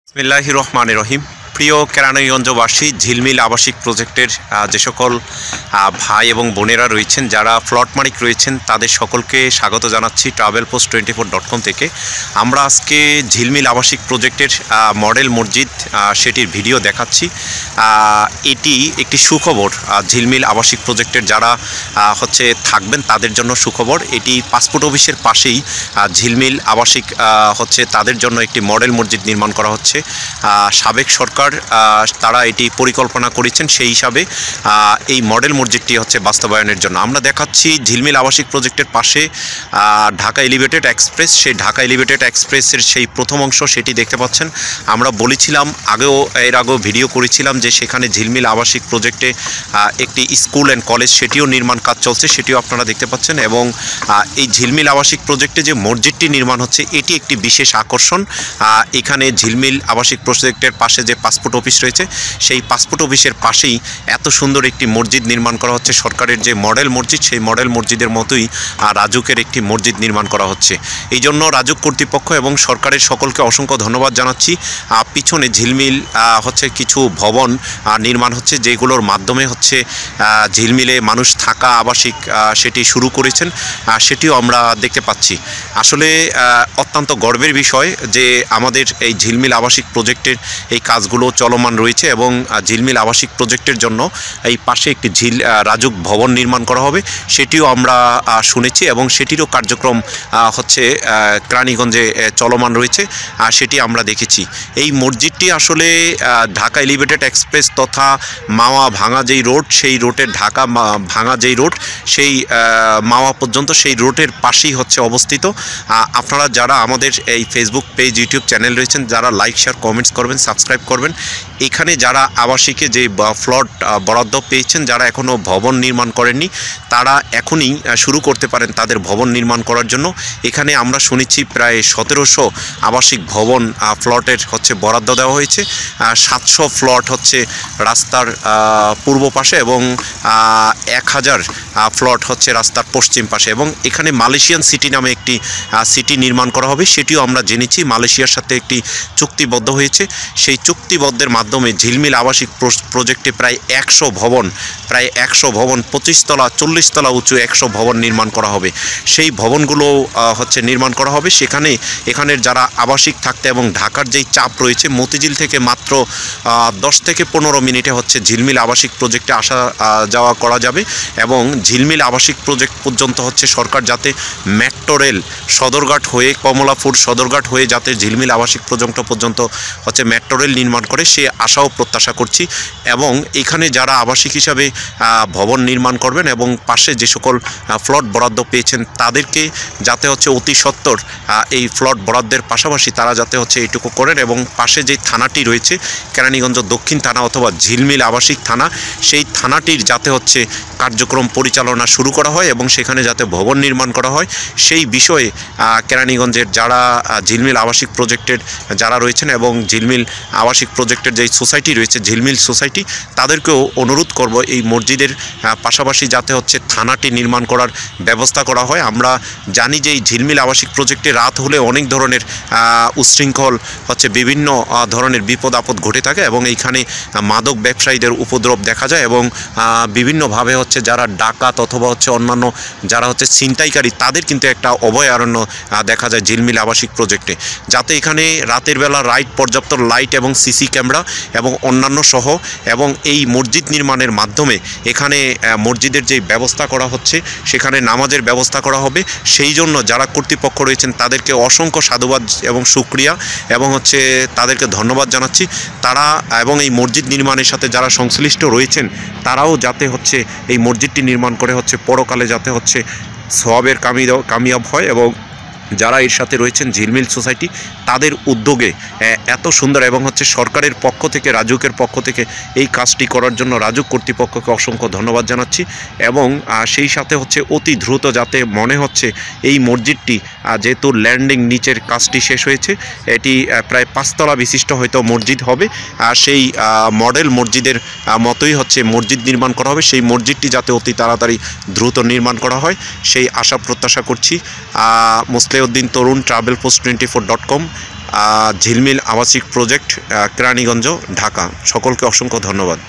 বিসমিল্লাহির রহমানির রহিম। প্রিয় কেরানীগঞ্জবাসী, ঝিলমিল আবাসিক প্রজেক্টের যে সকল ভাই এবং বোনেরা রয়েছেন, যারা প্লট মালিক রয়েছেন, তাদের সকলকে স্বাগত জানাচ্ছি travelpost24.com থেকে। আমরা আজকে ঝিলমিল আবাসিক প্রজেক্টের মডেল মসজিদ সেটির ভিডিও দেখাচ্ছি। এটি একটি সুখবর ঝিলমিল আবাসিক প্রজেক্টের যারা থাকবেন তাদের জন্য সুখবর। এটি পাসপোর্ট অফিসের পাশেই ঝিলমিল আবাসিক তাদের জন্য একটি মডেল মসজিদ নির্মাণ করা হচ্ছে। সাবেক সরকার তারা এটি পরিকল্পনা করেছেন, সেই হিসাবে এই মডেল মসজিদটি বাস্তবায়নের জন্য আমরা দেখাচ্ছি ঝিলমিল আবাসিক প্রজেক্টের পাশে ঢাকা এলিভেটেড এক্সপ্রেস। সেই ঢাকা এলিভেটেড এক্সপ্রেসের সেই প্রথম অংশ সেটি দেখতে পাচ্ছেন। আমরা বলেছিলাম এর আগেও ভিডিও করেছিলাম যে সেখানে ঝিলমিল আবাসিক প্রজেক্টে একটি স্কুল অ্যান্ড কলেজ সেটিও নির্মাণ কাজ চলছে, সেটিও আপনারা দেখতে পাচ্ছেন। এবং এই ঝিলমিল আবাসিক প্রজেক্টে যে মসজিদটি নির্মাণ হচ্ছে এটি একটি বিশেষ আকর্ষণ। এখানে ঝিলমিল আবাসিক প্রজেক্টের পাশে যে পাসপোর্ট অফিস রয়েছে, সেই পাসপোর্ট অফিসের পাশেই এত সুন্দর একটি মসজিদ নির্মাণ করা হচ্ছে। সরকারের যে মডেল মসজিদ, সেই মডেল মসজিদের মতোই রাজুকের একটি মসজিদ নির্মাণ করা হচ্ছে। এই জন্য রাজুক কর্তৃপক্ষ এবং সরকারের সকলকে অসংখ্য ধন্যবাদ জানাচ্ছি। পিছনে ঝিলমিল কিছু ভবন নির্মাণ হচ্ছে, যেগুলোর মাধ্যমে ঝিলমিলে মানুষ থাকা আবাসিক সেটি শুরু করেছেন, সেটিও আমরা দেখতে পাচ্ছি। আসলে অত্যন্ত গর্বের বিষয় যে আমাদের এই ঝিলমিল আবাসিক প্রজেক্টের এই কাজগুলো চলমান রয়েছে এবং ঝিলমিল আবাসিক প্রজেক্টের জন্য এই পাশে একটি রাজুক ভবন নির্মাণ করা হবে, সেটিও আমরা শুনেছি এবং সেটিরও কার্যক্রম কেরানীগঞ্জে চলমান রয়েছে, সেটি আমরা দেখেছি। এই মসজিদটি আসলে ঢাকা এলিভেটেড এক্সপ্রেস তথা মাওয়া ভাঙা যেই রোড, সেই রোডের ঢাকা ভাঙা যেই রোড, সেই মাওয়া পর্যন্ত সেই রোডের পাশেই অবস্থিত। আপনারা যারা আমাদের এই ফেসবুক পেজ, ইউটিউব চ্যানেল রয়েছেন, যারা লাইক, শেয়ার, কমেন্টস করবেন, সাবস্ক্রাইব করবেন। এখানে যারা আবাসিকে যে প্লট বরাদ্দ পেয়েছেন, যারা এখনও ভবন নির্মাণ করেননি, তারা এখনই শুরু করতে পারেন তাদের ভবন নির্মাণ করার জন্য। এখানে আমরা শুনেছি প্রায় 1700 আবাসিক ভবন প্লটের বরাদ্দ দেওয়া হয়েছে। 700 প্লট রাস্তার পূর্ব পাশে এবং 1000 প্লট রাস্তার পশ্চিম পাশে। এবং এখানে মালয়েশিয়ান সিটি নামে একটি সিটি নির্মাণ করা হবে, সেটিও আমরা জেনেছি। মালয়েশিয়ার সাথে একটি চুক্তিবদ্ধ হয়েছে। সেই চুক্তিবদ্ধের মাধ্যমে ঝিলমিল আবাসিক প্রজেক্টে প্রায় 100 ভবন 25 তলা 40 তলা উঁচু 100 ভবন নির্মাণ করা হবে। সেই ভবনগুলো নির্মাণ করা হবে। এখানের যারা আবাসিক থাকতে এবং ঢাকার যেই চাপ রয়েছে, মতিঝিল থেকে মাত্র 10 থেকে 15 মিনিটে ঝিলমিল আবাসিক প্রজেক্টে আসা যাওয়া করা যাবে। এবং ঝিলমিল আবাসিক প্রজেক্ট পর্যন্ত সরকার যাতে মেট্রো রেল সদরঘাট হয়ে, কমলাপুর সদরঘাট হয়ে যাতে ঝিলমিল আবাসিক প্রজেক্ট পর্যন্ত মেট্রো রেল নির্মাণ করে, সে আশাও প্রত্যাশা করছি। এবং এখানে যারা আবাসিক হিসাবে ভবন নির্মাণ করবেন এবং পাশে যে সকল প্লট বরাদ্দ পেয়েছেন, তাদেরকে যাতে অতি সত্বর এই প্লট বরাদ্দের পাশাপাশি তারা যাতে এইটুকু করেন। এবং পাশে যে থানাটি রয়েছে, কেরানীগঞ্জ দক্ষিণ থানা অথবা ঝিলমিল আবাসিক থানা, সেই থানাটির যাতে কার্যক্রম পরিচালনা শুরু করা হয় এবং সেখানে যাতে ভবন নির্মাণ করা হয়, সেই বিষয়ে কেরানীগঞ্জের যারা ঝিলমিল আবাসিক প্রজেক্টের যারা রয়েছেন এবং ঝিলমিল আবাসিক প্রজেক্টের যেই সোসাইটি রয়েছে, ঝিলমিল সোসাইটি, তাদেরকেও অনুরোধ করব এই মসজিদের পাশাপাশি যাতে থানাটি নির্মাণ করার ব্যবস্থা করা হয়। আমরা জানি যে এই ঝিলমিল আবাসিক প্রজেক্টে রাত হলে অনেক ধরনের উচ্ছৃঙ্খল বিভিন্ন ধরনের বিপদ আপদ ঘটে থাকে এবং এইখানে মাদক ব্যবসায়ীদের উপদ্রব দেখা যায় এবং বিভিন্নভাবে যারা ডাকাত অথবা অন্যান্য যারা ছিনতাইকারী, তাদের কিন্তু একটা অভয়ারণ্য দেখা যায় ঝিলমিল আবাসিক প্রজেক্টে। যাতে এখানে রাতের বেলা পর্যাপ্ত লাইট এবং সিসি ক্যামেরা এবং অন্যান্য সহ এবং এই মসজিদ নির্মাণের মাধ্যমে এখানে মসজিদের যে ব্যবস্থা করা হচ্ছে, সেখানে নামাজের ব্যবস্থা করা হবে। সেই জন্য যারা কর্তৃপক্ষ রয়েছেন তাদেরকে অসংখ্য সাধুবাদ এবং শুকরিয়া এবং তাদেরকে ধন্যবাদ জানাচ্ছি। তারা এবং এই মসজিদ নির্মাণের সাথে যারা সংশ্লিষ্ট রয়েছেন, তারাও যাতে এই মসজিদটি নির্মাণ করে পরকালে যাতে সওয়াবের কামিয়াব হয়। এবং যারা এর সাথে রয়েছেন ঝিলমিল সোসাইটি, তাদের উদ্যোগে এত সুন্দর এবং সরকারের পক্ষ থেকে, রাজুকের পক্ষ থেকে এই কাজটি করার জন্য রাজুক কর্তৃপক্ষকে অসংখ্য ধন্যবাদ জানাচ্ছি। এবং সেই সাথে অতি দ্রুত যাতে মনে হচ্ছে এই মসজিদটি, যেহেতু ল্যান্ডিং নিচের কাজটি শেষ হয়েছে, এটি প্রায় 5 তলা বিশিষ্ট হয়তো মসজিদ হবে। সেই মডেল মসজিদের মতোই মসজিদ নির্মাণ করা হবে। সেই মসজিদটি যাতে অতি তাড়াতাড়ি দ্রুত নির্মাণ করা হয়, সেই আশা প্রত্যাশা করছি। মুসলিউদ্দিন তরুণ, travelpost24.com। ঝিলমিল আবাসিক প্রজেক্ট, কেরানীগঞ্জ, ঢাকা। সকলকে অসংখ্য ধন্যবাদ।